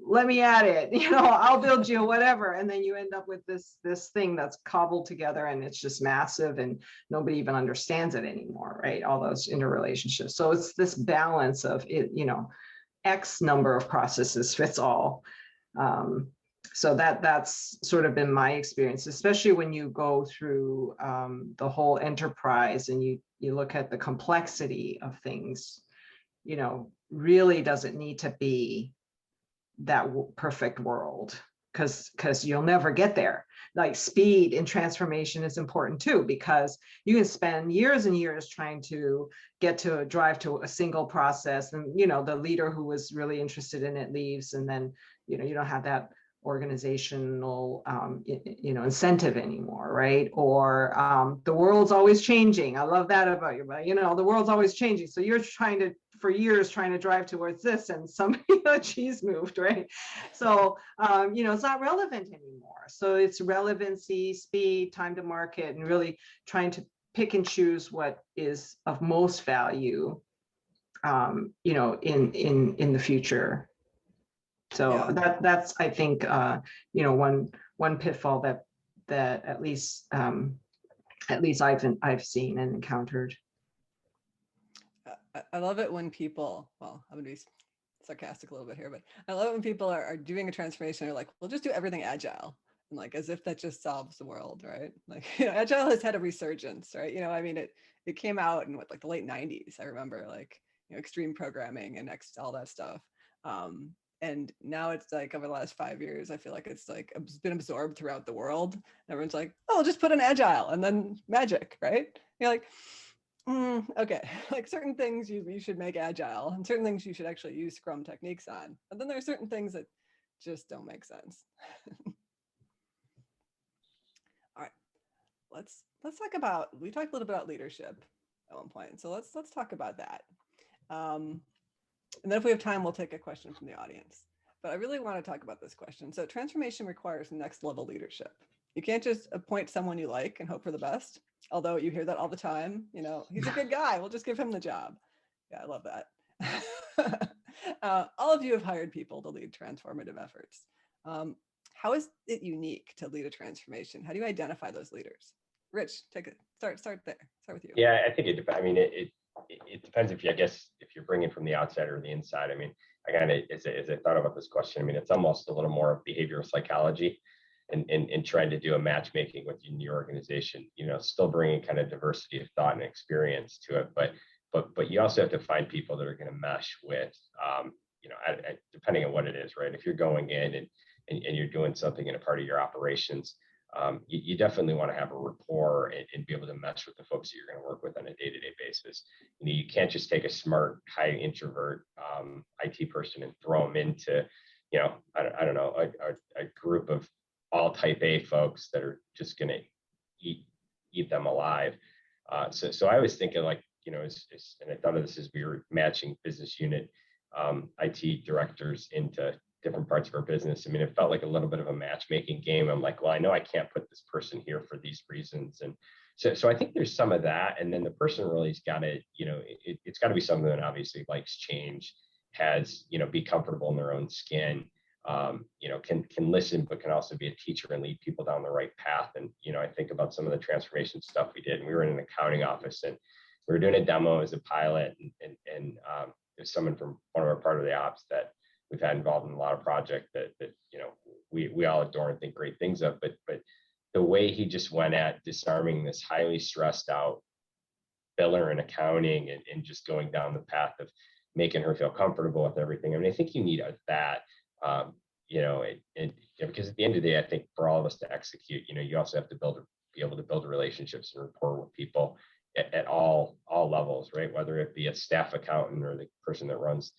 Let me add it, I'll build you whatever, and then you end up with this thing that's cobbled together, and it's just massive, and nobody even understands it anymore, right? All those interrelationships. So it's this balance of it, X number of processes fits all. So that's sort of been my experience, especially when you go through the whole enterprise and you look at the complexity of things. Really doesn't need to be that perfect world, because you'll never get there. Like speed in transformation is important too, because you can spend years and years trying to drive to a single process, and the leader who was really interested in it leaves, and then you don't have that organizational incentive anymore, right? Or the world's always changing. I love that about you, but the world's always changing, so you're for years trying to drive towards this, and somebody cheese moved, right? So it's not relevant anymore. So it's relevancy, speed, time to market, and really trying to pick and choose what is of most value in the future. So yeah. That's I think one pitfall that at least I've seen and encountered. I love it when people, well, I'm gonna be sarcastic a little bit here, but I love it when people are doing a transformation. They're like, we'll just do everything agile, and like as if that just solves the world, right? Like agile has had a resurgence, right? It came out in like the late 90s. I remember like extreme programming and all that stuff. And now it's like over the last 5 years, I feel like it's been absorbed throughout the world. Everyone's like, oh, just put in agile and then magic, right? You're like, okay, like certain things you should make agile, and certain things you should actually use Scrum techniques on. And then there are certain things that just don't make sense. All right, let's talk about, we talked a little bit about leadership at one point. So let's talk about that. And then if we have time, we'll take a question from the audience. But I really want to talk about this question. So transformation requires next level leadership. You can't just appoint someone you like and hope for the best. Although you hear that all the time, he's a good guy, we'll just give him the job. Yeah, I love that. All of you have hired people to lead transformative efforts. How is it unique to lead a transformation? How do you identify those leaders? Rich, take it. Start there. Start with you. Yeah, I think it depends. I mean, it depends if you, I guess, if you're bringing from the outside or the inside. I mean, I kind of, as I thought about this question, I mean, it's almost a little more of behavioral psychology and trying to do a matchmaking within your organization, you know, still bringing kind of diversity of thought and experience to it. But you also have to find people that are going to mesh with, you know, depending on what it is, right? If you're going in and you're doing something in a part of your operations, you definitely want to have a rapport and be able to mesh with the folks that you're going to work with on a day-to-day basis. You know, you can't just take a smart, high introvert IT person and throw them into, you know, I don't know, a group of all type A folks that are just going to eat them alive. So I was thinking, like, you know, and I thought of this as we were matching business unit IT directors into different parts of our business. I mean, it felt like a little bit of a matchmaking game. I'm like, well, I know I can't put this person here for these reasons. And so I think there's some of that. And then the person really's got to, you know, it's got to be someone that obviously likes change, has, you know, be comfortable in their own skin, you know, can listen, but can also be a teacher and lead people down the right path. And, you know, I think about some of the transformation stuff we did, and we were in an accounting office and we were doing a demo as a pilot, and there's someone from one of our part of the ops that we've had involved in a lot of projects that you know, we all adore and think great things of, but the way he just went at disarming this highly stressed out biller in accounting and just going down the path of making her feel comfortable with everything. I mean, I think you need that, you know, because at the end of the day, I think for all of us to execute, you know, you also have to be able to build relationships and rapport with people at all levels, right? Whether it be a staff accountant or the person that runs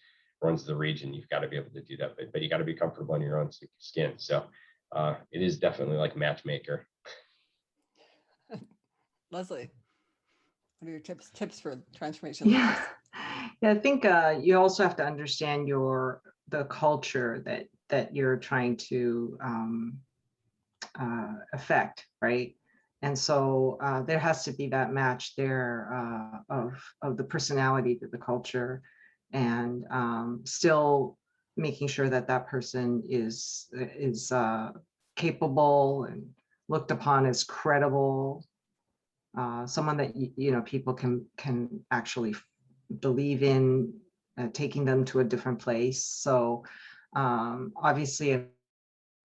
the region, you've got to be able to do that, but you got to be comfortable in your own skin. So it is definitely like matchmaker. Leslie, what are your tips for transformation? Yeah, I think you also have to understand the culture that you're trying to affect, right? And so there has to be that match there of the personality to the culture, and still making sure that person is capable and looked upon as credible, someone that you know people can actually believe in, taking them to a different place. So obviously an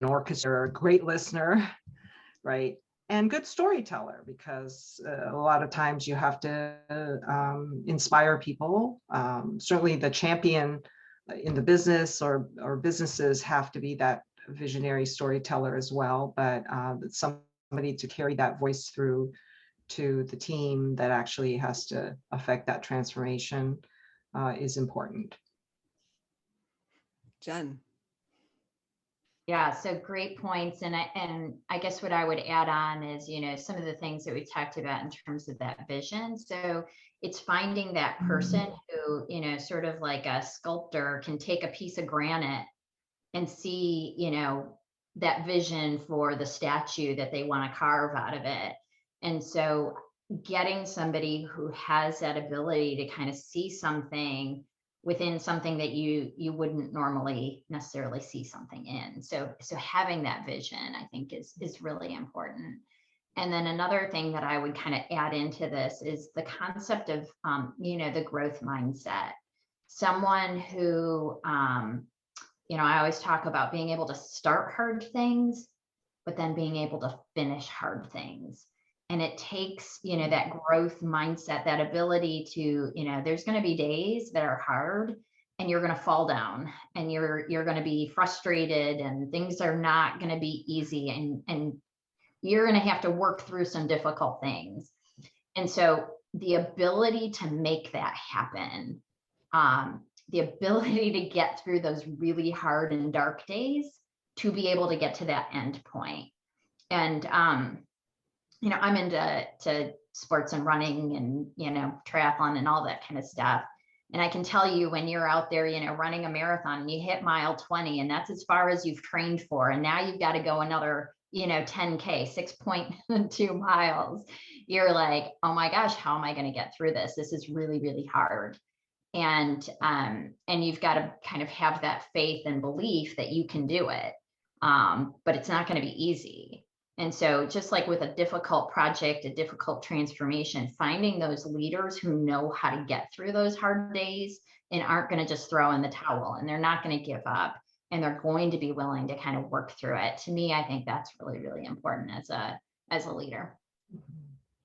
orchestra, a great listener, right? And good storyteller, because a lot of times you have to inspire people. Certainly the champion in the business or businesses have to be that visionary storyteller as well, but somebody to carry that voice through to the team that actually has to affect that transformation is important. Jen. Yeah, so great points. And I guess what I would add on is, you know, some of the things that we talked about in terms of that vision. So it's finding that person who, you know, sort of like a sculptor can take a piece of granite and see, you know, that vision for the statue that they want to carve out of it. And so getting somebody who has that ability to kind of see something within something that you wouldn't normally necessarily see something in. So having that vision, I think, is really important. And then another thing that I would kind of add into this is the concept of, you know, the growth mindset. Someone who, you know, I always talk about being able to start hard things, but then being able to finish hard things. And it takes, you know, that growth mindset, that ability to, you know, there's going to be days that are hard and you're going to fall down and you're going to be frustrated and things are not going to be easy and you're going to have to work through some difficult things. And so the ability to make that happen, the ability to get through those really hard and dark days to be able to get to that end point. And, you know, I'm into sports and running and, you know, triathlon and all that kind of stuff. And I can tell you when you're out there, you know, running a marathon and you hit mile 20 and that's as far as you've trained for. And now you've got to go another, you know, 10K, 6.2 miles. You're like, oh my gosh, how am I going to get through this? This is really, really hard. and you've got to kind of have that faith and belief that you can do it. But it's not going to be easy. And so just like with a difficult project, a difficult transformation, finding those leaders who know how to get through those hard days and aren't going to just throw in the towel, and they're not going to give up, and they're going to be willing to kind of work through it. To me, I think that's really, really important as a leader.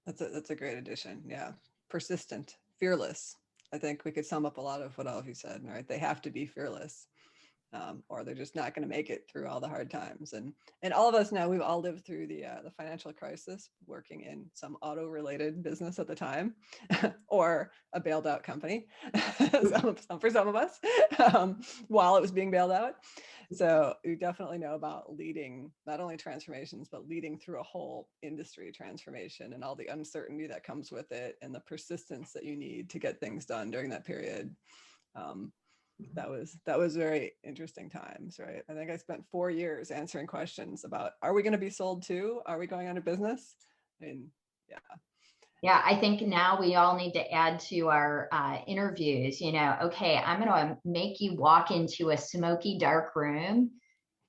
That's a great addition. Yeah. Persistent, fearless. I think we could sum up a lot of what all of you said, right? They have to be fearless. Or they're just not going to make it through all the hard times. And all of us now, we've all lived through the financial crisis, working in some auto-related business at the time, or a bailed out company, for some of us, while it was being bailed out. So you definitely know about leading not only transformations, but leading through a whole industry transformation and all the uncertainty that comes with it, and the persistence that you need to get things done during that period. That was very interesting times, right? I think I spent 4 years answering questions about, are we going to be sold to? Are we going out of business? And yeah. Yeah, I think now we all need to add to our interviews, okay, I'm going to make you walk into a smoky, dark room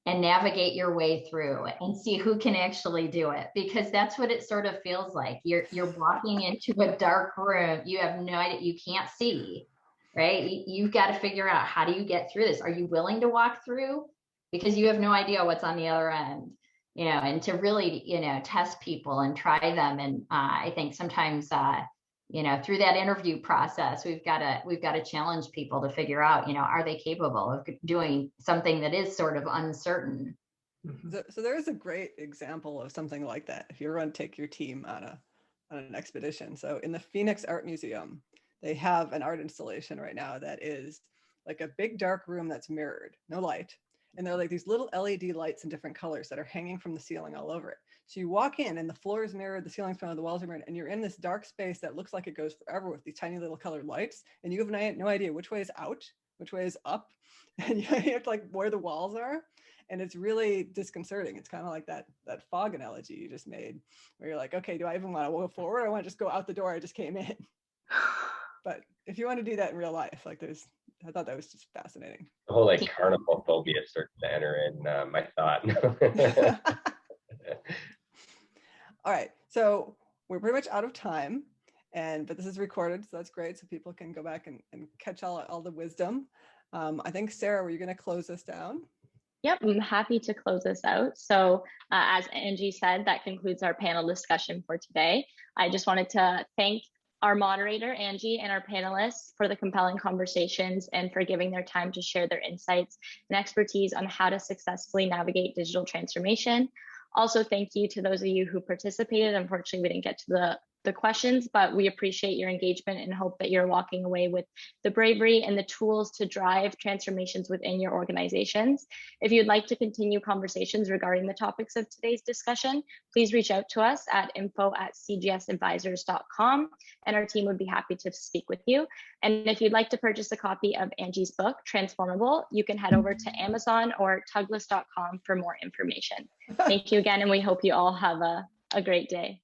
and navigate your way through and see who can actually do it, because that's what it sort of feels like. You're walking into a dark room. You have no idea, you can't see. Right? You've got to figure out, how do you get through this? Are you willing to walk through? Because you have no idea what's on the other end, and to really, test people and try them. And I think sometimes, through that interview process, we've got to challenge people to figure out, are they capable of doing something that is sort of uncertain? So there is a great example of something like that. If you ever want to take your team on an expedition. So in the Phoenix Art Museum, they have an art installation right now that is like a big dark room that's mirrored, no light. And they're like these little LED lights in different colors that are hanging from the ceiling all over it. So you walk in and the floor is mirrored, the ceiling's mirrored, the walls are mirrored, and you're in this dark space that looks like it goes forever with these tiny little colored lights. And you have no idea which way is out, which way is up. And you have to like where the walls are. And it's really disconcerting. It's kind of like that fog analogy you just made, where you're like, okay, do I even want to go forward? Or I want to just go out the door I just came in. But if you want to do that in real life, I thought that was just fascinating. The whole carnival phobia starts to enter in my thought. All right, so we're pretty much out of time, but this is recorded, so that's great. So people can go back and catch all the wisdom. I think, Sarah, were you going to close this down? Yep, I'm happy to close this out. So as Angie said, that concludes our panel discussion for today. I just wanted to thank our moderator, Angie, and our panelists for the compelling conversations and for giving their time to share their insights and expertise on how to successfully navigate digital transformation. Also, thank you to those of you who participated. Unfortunately, we didn't get to the questions, but we appreciate your engagement and hope that you're walking away with the bravery and the tools to drive transformations within your organizations. If you'd like to continue conversations regarding the topics of today's discussion, please reach out to us at info@cgsadvisors.com, and our team would be happy to speak with you. And if you'd like to purchase a copy of Angie's book, Transformable, you can head over to Amazon or tuglist.com for more information. Thank you again, and we hope you all have a great day.